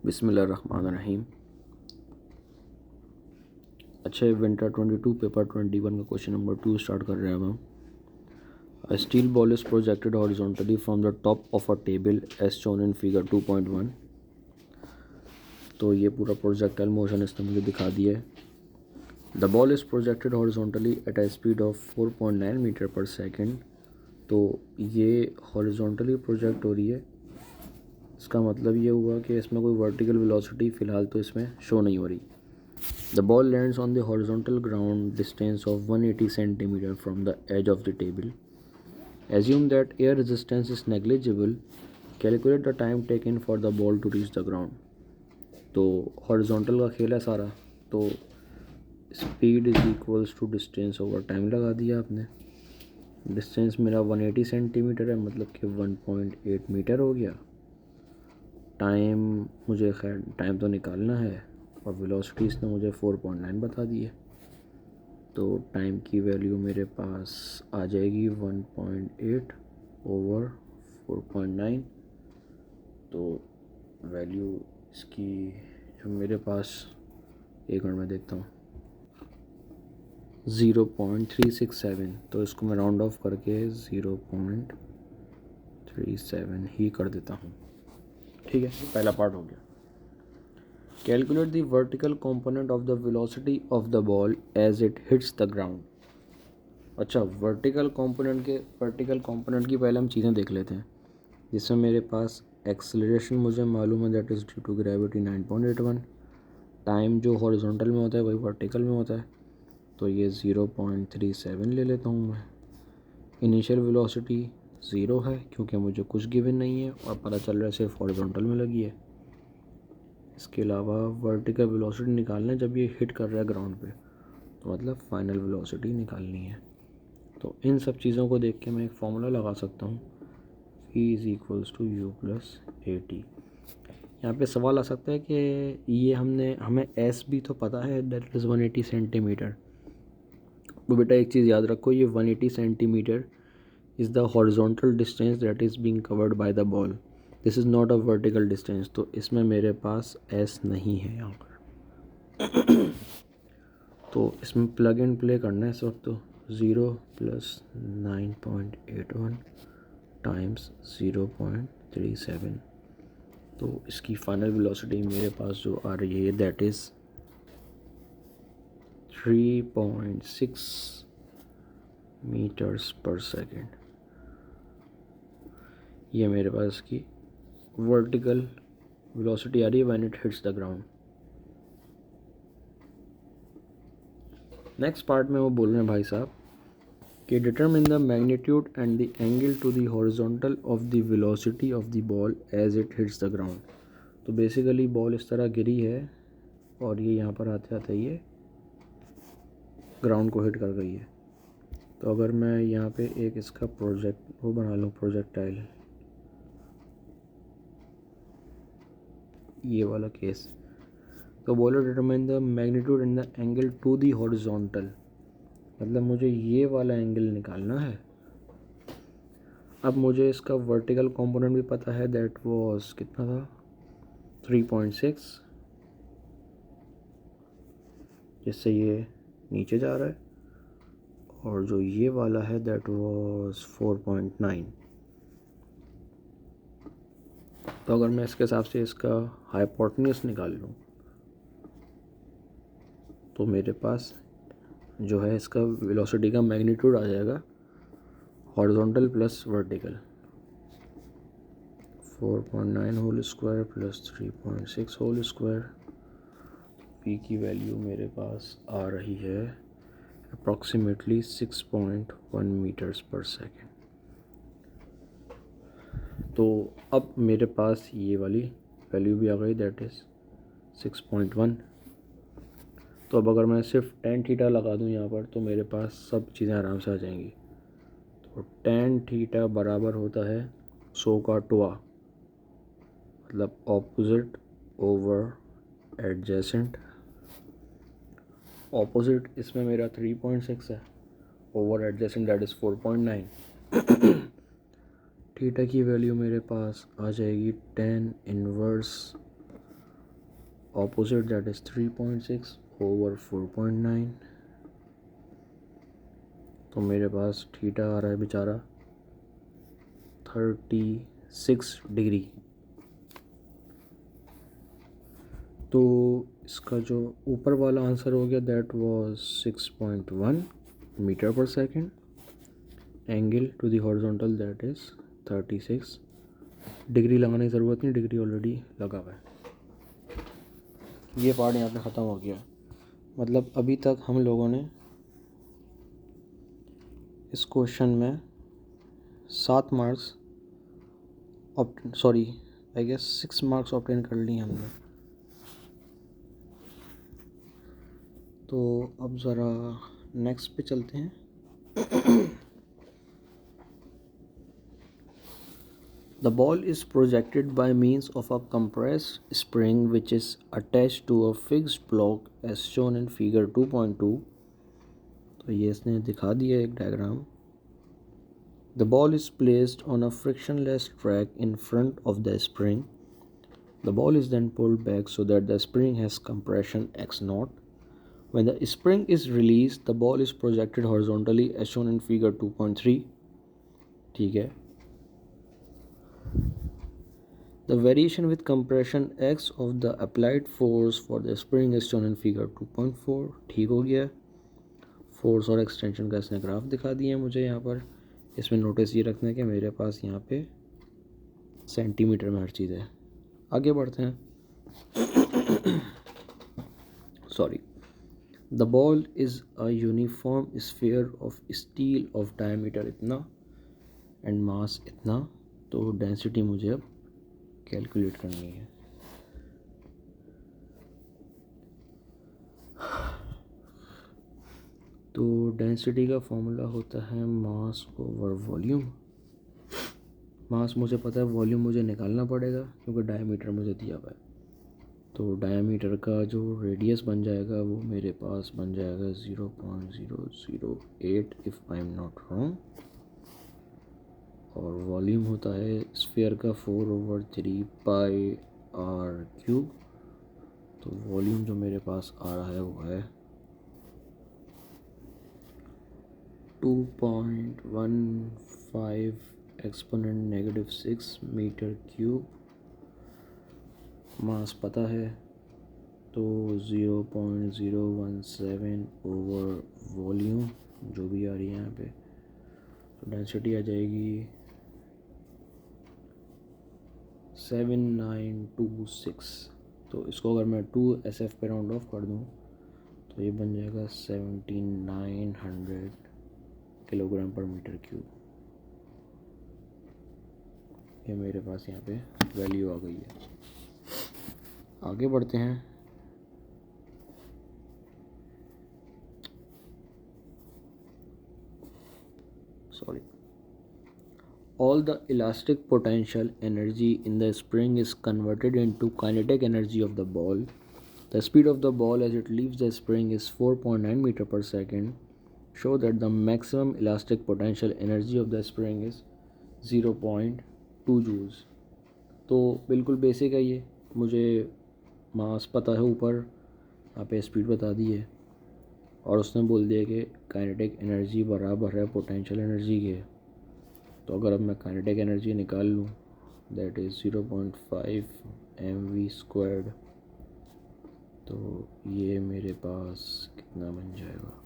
बिस्मिल्लाहिर्रहमानिर्रहीम। अच्छा, winter 22 paper 21 का क्वेश्चन नंबर 2 स्टार्ट कर रहे हैं हम। A steel ball is projected horizontally from the top of a table as shown in figure 2.1। तो ये पूरा प्रोजेक्टाइल मोशन इसने मुझे दिखा दिया है। The ball is projected horizontally at a speed of 4.9 metre per second. तो ये हॉरिजॉन्टली प्रोजेक्ट हो रही है, इसका मतलब ये हुआ कि इसमें कोई वर्टिकल वेलोसिटी फ़िलहाल तो इसमें शो नहीं हो रही। The ball lands on the horizontal ground distance of 180 cm from the edge of the table. Assume that air resistance is negligible. Calculate the time taken for the ball to reach the ground. तो horizontal का खेल है सारा, तो speed is equals to distance over time लगा दिया आपने। Distance मेरा 180 सेंटीमीटर है, मतलब कि 1.8 मीटर हो गया। टाइम मुझे खैर टाइम तो निकालना है, और वेलोसिटी इसने मुझे 4.9 बता दी है। तो टाइम की वैल्यू मेरे पास आ जाएगी 1.8 ओवर 4.9। तो वैल्यू इसकी जो मेरे पास, एक मिनट में देखता हूँ, 0.367। तो इसको मैं राउंड ऑफ करके 0.37 ही कर देता हूँ। ठीक है, पहला पार्ट हो गया। Calculate the vertical component of the velocity of the ball as it hits the ground. अच्छा, वर्टिकल कंपोनेंट की पहले हम चीज़ें देख लेते हैं, जिसमें मेरे पास एक्सेलरेशन मुझे मालूम है, that is due to gravity 9.81। Time जो हॉरिजॉन्टल में होता है वही वर्टिकल में होता है, तो ये 0.37 ले लेता हूँ मैं। इनिशियल वेलोसिटी 0 है क्योंकि मुझे कुछ गिवन नहीं है, और पता चल रहा है सिर्फ हॉरिजॉन्टल में लगी है। इसके अलावा वर्टिकल वेलोसिटी निकालना है जब ये हिट कर रहा है ग्राउंड पे, तो मतलब फाइनल वेलोसिटी निकालनी है। तो इन सब चीज़ों को देख के मैं एक फॉर्मूला लगा सकता हूँ, V is equals to U plus AT। यहाँ पे सवाल आ सकता है कि ये हमें S भी तो पता है, दैट इज़ 180 सेंटीमीटर। तो बेटा एक चीज़ याद रखो, ये 180 centimetre is the horizontal distance that is being covered by the ball. This is not a vertical distance. तो इसमें मेरे पास S नहीं है यहाँ पर। तो इसमें प्लग एंड प्ले करना है इस वक्त। तो 0 प्लस 9.81 टाइम्स 0.37। तो इसकी फाइनल वेलोसिटी मेरे पास जो आ रही है that is 3.6 metres per second. ये मेरे पास इसकी वर्टिकल वेलोसिटी आ रही है when it hits the ground. Next part में वो बोल रहे हैं भाई साहब कि determine the magnitude and the angle to the horizontal of the velocity of the ball as it hits the ground. तो बेसिकली बॉल इस तरह गिरी है, और ये यहाँ पर आते आते ये ग्राउंड को हिट कर गई है। तो अगर मैं यहाँ पे एक इसका वो बना लूँ प्रोजेक्टाइल, ये वाला केस, तो बोलो determine the magnitude and the angle to the horizontal, मतलब मुझे ये वाला एंगल निकालना है। अब मुझे इसका वर्टिकल कंपोनेंट भी पता है, दैट वाज कितना था, 3.6, जिससे ये नीचे जा रहा है, और जो ये वाला है दैट वाज 4.9। तो अगर मैं इसके हिसाब से इसका हाइपोटेन्यूज निकाल लूँ, तो मेरे पास जो है इसका वेलोसिटी का मैग्नीट्यूड आ जाएगा horizontal plus vertical, 4.9 whole square plus 3.6 whole square. P की वैल्यू मेरे पास आ रही है अप्रॉक्सीमेटली 6.1 मीटर्स पर सेकेंड। तो अब मेरे पास ये वाली वैल्यू भी आ गई, दैट इज़ 6.1। तो अब अगर मैं सिर्फ tan थीटा लगा दूँ यहाँ पर, तो मेरे पास सब चीज़ें आराम से आ जाएंगी। तो tan थीटा बराबर होता है 100 का टुआ, मतलब ऑपोजिट ओवर एडजेसेंट। ऑपोजिट इसमें मेरा 3.6 है, over adjacent that is 4.9। Theta की वैल्यू मेरे पास आ जाएगी tan inverse opposite, that is 3.6 over 4.9. तो मेरे पास थीटा आ रहा है बेचारा 36 डिग्री। तो इसका जो ऊपर वाला आंसर हो गया that was 6.1 metre per second. Angle to the horizontal that is 36 degree. लगाने की ज़रूरत नहीं, डिग्री ऑलरेडी लगा हुआ है। ये पार्ट यहाँ पे ख़त्म हो गया। मतलब अभी तक हम लोगों ने इस क्वेश्चन में 7 marks I guess 6 marks obtain कर लिए हमने। तो अब ज़रा नेक्स्ट पे चलते हैं। The ball is projected by means of a compressed spring which is attached to a fixed block as shown in figure 2.2. तो ये इसने दिखा दिया एक diagram. The ball is placed on a frictionless track in front of the spring. The ball is then pulled back so that the spring has compression x naught. When the spring is released, the ball is projected horizontally as shown in figure 2.3. ठीक है। The variation with compression x of the applied force for the spring is shown in figure 2.4. ठीक हो गया। Force और extension का इसने graph दिखा दिया है मुझे यहाँ पर। इसमें नोटिस ये रखना है कि मेरे पास यहाँ पे सेंटीमीटर में हर चीज़ है। आगे बढ़ते हैं। Sorry. The ball is a uniform sphere of steel of diameter इतना एंड मास इतना। तो डेंसिटी मुझे अब कैलकुलेट करनी है। तो डेंसिटी का फॉर्मूला होता है मास ओवर वॉल्यूम। मास मुझे पता है, वॉल्यूम मुझे निकालना पड़ेगा क्योंकि डायमीटर मुझे दिया हुआ है। तो डायमीटर का जो रेडियस बन जाएगा वो मेरे पास बन जाएगा 0.008 if I am not wrong. और वॉल्यूम होता है स्फीयर का 4/3 पाई आर क्यूब। तो वॉल्यूम जो मेरे पास आ रहा है वो है 2.15 एक्सपोनेंट -6 मीटर क्यूब। मास पता है तो 0.017 ओवर वॉल्यूम जो भी आ रही है यहाँ पे। तो डेंसिटी आ जाएगी 7926। तो इसको अगर मैं 2 SF पे राउंड ऑफ कर दूँ तो ये बन जाएगा 7900 किलोग्राम पर मीटर क्यूब। ये मेरे पास यहाँ पे वैल्यू आ गई है। आगे बढ़ते हैं। All the elastic potential energy in the spring is converted into kinetic energy of the ball. The speed of the ball as it leaves the spring is 4.9 meter per second. Show that the maximum elastic potential energy of the spring is 0.2 joules. तो बिल्कुल basic है ये। मुझे मास पता है, ऊपर यहाँ पे स्पीड बता दी है और उसने बोल दिया कि काइनेटिक एनर्जी बराबर है पोटेंशियल एनर्जी के। तो अगर अब मैं काइनेटिक एनर्जी निकाल लूँ दैट इज़ 0.5 mv²। तो ये मेरे पास कितना बन जाएगा,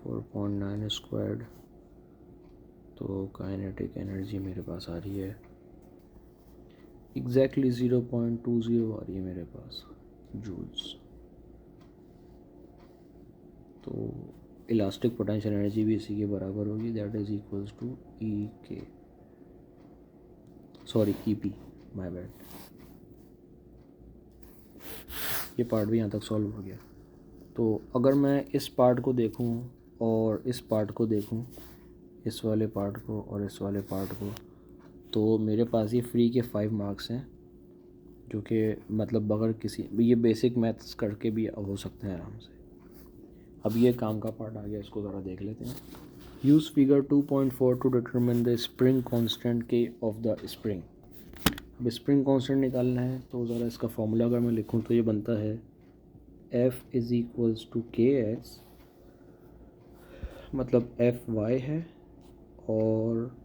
(4.9²). तो काइनेटिक एनर्जी मेरे पास आ रही है एग्जैक्टली 0.20 आ रही है मेरे पास जूल्स। तो इलास्टिक पोटेंशियल एनर्जी भी इसी के बराबर होगी, that is equals to E P, my bad. ये पार्ट भी यहाँ तक सॉल्व हो गया। तो अगर मैं इस पार्ट को देखूँ और इस पार्ट को देखूँ, इस वाले पार्ट को और इस वाले पार्ट को, तो मेरे पास ये फ्री के 5 मार्क्स हैं जो कि मतलब अगर किसी ये बेसिक मैथ्स करके भी हो सकते हैं आराम से। अब ये काम का पार्ट आ गया, इसको ज़रा देख लेते हैं। Use figure 2.4 to determine the spring constant K of the spring. अब स्प्रिंग कांस्टेंट निकालना है तो ज़रा इसका फॉर्मूला अगर मैं लिखूँ तो ये बनता है F इज़ इक्वल्स टू के एक्स, मतलब एफ वाई है और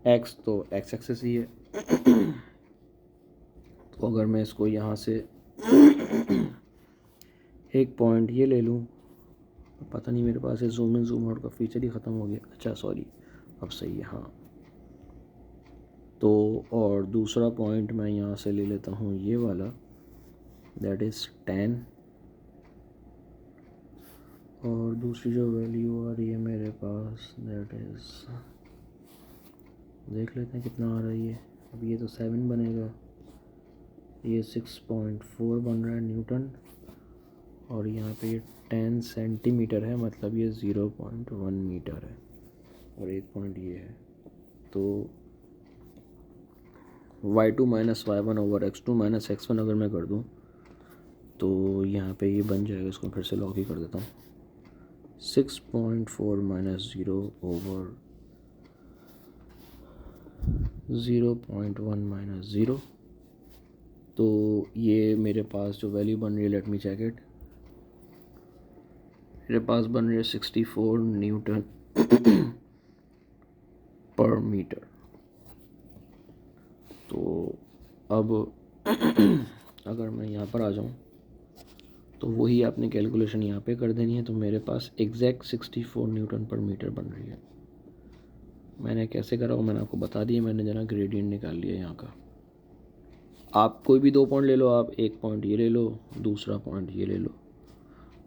एक्स तो एक्स एक्सेस ही है। तो अगर मैं इसको यहाँ से एक पॉइंट ये ले लूँ, पता नहीं मेरे पास है जूम इन जूम आउट का फीचर ही ख़त्म हो गया। अच्छा सॉरी, अब सही है हाँ। तो और दूसरा पॉइंट मैं यहाँ से ले लेता हूँ ये वाला, दैट इज़ 10, और दूसरी जो वैल्यू आ रही है मेरे पास दैट इज़, देख लेते हैं कितना आ रही है। अब ये तो 7 बनेगा, ये 6.4 बन रहा है न्यूटन, और यहाँ पे ये 10 सेंटीमीटर है, मतलब ये 0.1 मीटर है, और एक पॉइंट ये है। तो y2 minus y1 over x2 minus x1 अगर मैं कर दूँ तो यहाँ पे ये बन जाएगा, इसको फिर से लॉग ही कर देता हूँ, 6.4 माइनस 0 ओवर 0.1 माइनस 0। तो ये मेरे पास जो वैल्यू बन रही है, लेट मी चेक इट, मेरे पास बन रही है 64 न्यूटन पर मीटर। तो अब अगर मैं यहाँ पर आ जाऊँ तो वही आपने कैलकुलेशन यहाँ पे कर देनी है, तो मेरे पास एग्जैक्ट 64 न्यूटन पर मीटर बन रही है। मैंने कैसे करा वो मैंने आपको बता दिया, मैंने जना ग्रेडियंट निकाल लिया यहाँ का। आप कोई भी 2 पॉइंट ले लो, आप एक पॉइंट ये ले लो, दूसरा पॉइंट ये ले लो,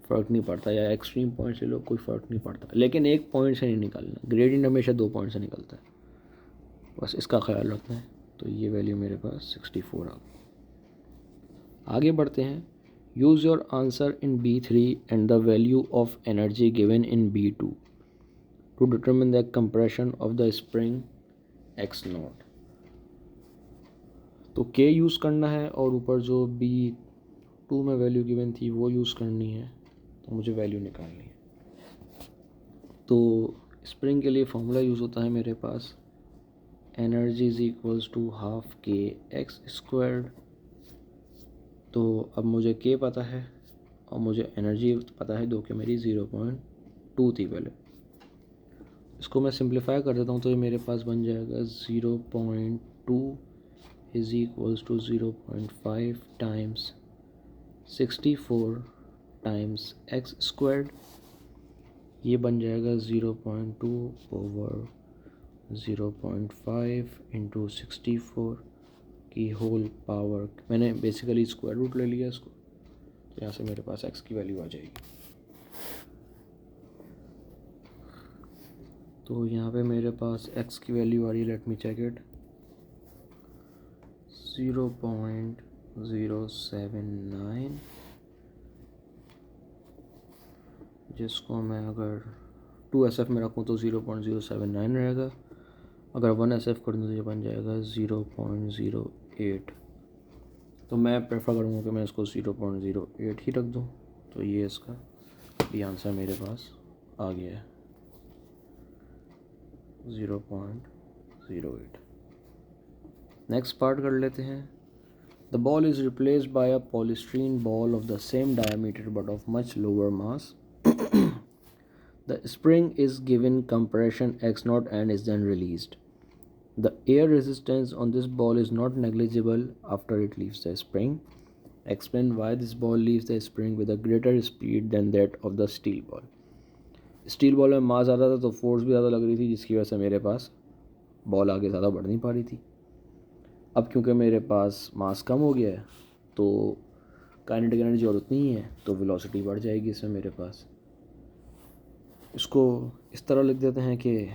फ़र्क नहीं पड़ता, या एक्सट्रीम पॉइंट ले लो, कोई फ़र्क नहीं पड़ता, लेकिन एक पॉइंट से नहीं निकालना। ग्रेडियंट हमेशा 2 पॉइंट से निकलता है, बस इसका ख्याल रखना है। तो ये वैल्यू मेरे पास 64 आ गई। आगे बढ़ते हैं। Use your answer in B3 and the value of energy given in B2 to determine the compression of the spring x0। तो K यूज़ करना है और ऊपर जो B2 में वैल्यू गिवन थी वो यूज़ करनी है, तो मुझे वैल्यू निकालनी है। तो स्प्रिंग के लिए फॉर्मूला यूज़ होता है मेरे पास, energy is equals to half k x squared. तो अब मुझे के पता है और मुझे एनर्जी पता है, दो के मेरी 0.2 थी पहले। इसको मैं सिंप्लीफाई कर देता हूँ तो ये मेरे पास बन जाएगा 0.2 is equals to 0.5 times 64 times X squared. ये बन जाएगा 0.2 ओवर 0.5 इंटू 64 की होल पावर। मैंने बेसिकली स्क्वायर रूट ले लिया इसको, तो यहाँ से मेरे पास x की वैल्यू आ जाएगी। तो यहाँ पे मेरे पास x की वैल्यू आ रही है, लेट मी चेक इट, 0.079, जिसको मैं अगर 2SF में रखूँ तो 0.079 रहेगा, अगर 1SF कर दूँ तो ये बन जाएगा 0.08। तो मैं प्रेफर करूँगा कि मैं इसको 0.08 ही रख दूँ। तो ये इसका भी आंसर मेरे पास आ गया है, 0.08। नेक्स्ट पार्ट कर लेते हैं। The ball is replaced by a polystyrene ball of the same diameter but of much lower mass. The spring is given compression x0 and is then released. The air resistance on this ball is not negligible after it leaves the spring. Explain why this ball leaves the spring with a greater speed than that of the steel ball. Steel ball में मास ज़्यादा था तो force भी ज़्यादा लग रही थी, जिसकी वजह से मेरे पास बॉल आगे ज़्यादा बढ़ नहीं पा रही थी। अब क्योंकि मेरे पास मास कम हो गया है तो काइनेटिक एनर्जी और उतनी ही है, तो वेलोसिटी बढ़ जाएगी इसमें मेरे पास। इसको इस तरह लिख देते हैं कि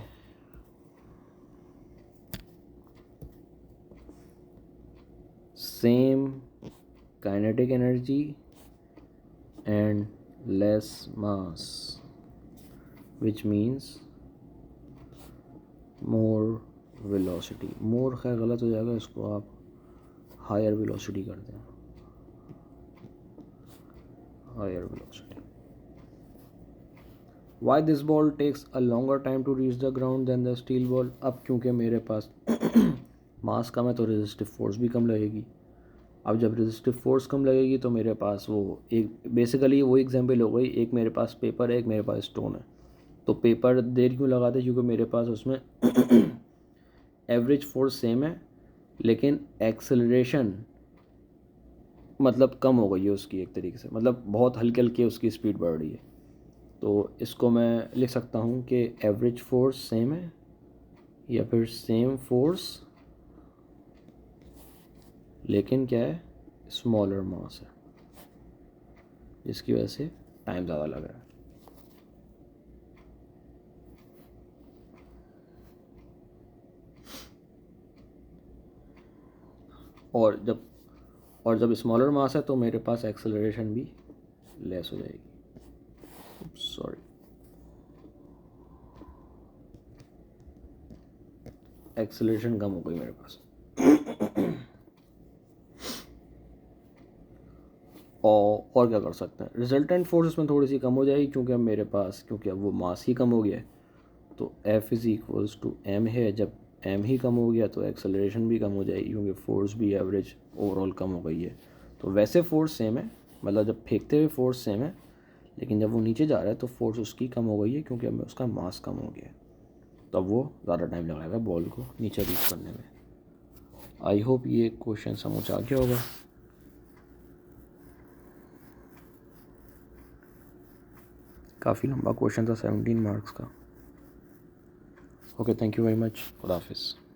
same kinetic energy and less mass, which means more velocity. More खैर गलत हो जाएगा, इसको आप हायर वेलोसिटी कर दें, higher velocity. Why this ball takes a longer time to reach the ground than the steel ball. अब क्योंकि मेरे पास मास कम है तो रेजिस्टिव फोर्स भी कम लगेगी। अब जब रेजिस्टिव फोर्स कम लगेगी तो मेरे पास वो एक बेसिकली वो एग्जांपल हो गई, एक मेरे पास पेपर है, एक मेरे पास स्टोन है। तो पेपर देर क्यों लगाते, क्योंकि मेरे पास उसमें एवरेज फोर्स सेम है, लेकिन एक्सेलरेशन मतलब कम हो गई है उसकी, एक तरीके से मतलब बहुत हल्के हल्के उसकी स्पीड बढ़ रही है। तो इसको मैं लिख सकता हूँ कि एवरेज फोर्स सेम है, या फिर सेम फोर्स लेकिन क्या है, स्मॉलर मास है, जिसकी वजह से टाइम ज़्यादा लग रहा है। और जब स्मॉलर मास है तो मेरे पास एक्सेलरेशन भी लेस हो जाएगी। सॉरी, एक्सेलरेशन कम हो गई मेरे पास। और क्या कर सकते हैं, रिजल्टेंट फोर्स इसमें थोड़ी सी कम हो जाएगी, क्योंकि अब मेरे पास, क्योंकि अब वो मास ही कम हो गया है, तो F is equals to M है। जब एम ही कम हो गया तो एक्सेलरेशन भी कम हो जाएगी, क्योंकि फोर्स भी एवरेज ओवरऑल कम हो गई है। तो वैसे फोर्स सेम है, मतलब जब फेंकते हुए फोर्स सेम है, लेकिन जब वो नीचे जा रहा है तो फोर्स उसकी कम हो गई है, क्योंकि अब उसका मास कम हो गया है। तो अब वो ज़्यादा टाइम लगाएगा बॉल को नीचे रीच करने में। आई होप ये क्वेश्चन समझ आ गया होगा। काफ़ी लंबा क्वेश्चन था, 17 मार्क्स का। Okay, thank you very much. खुदा हाफिज़।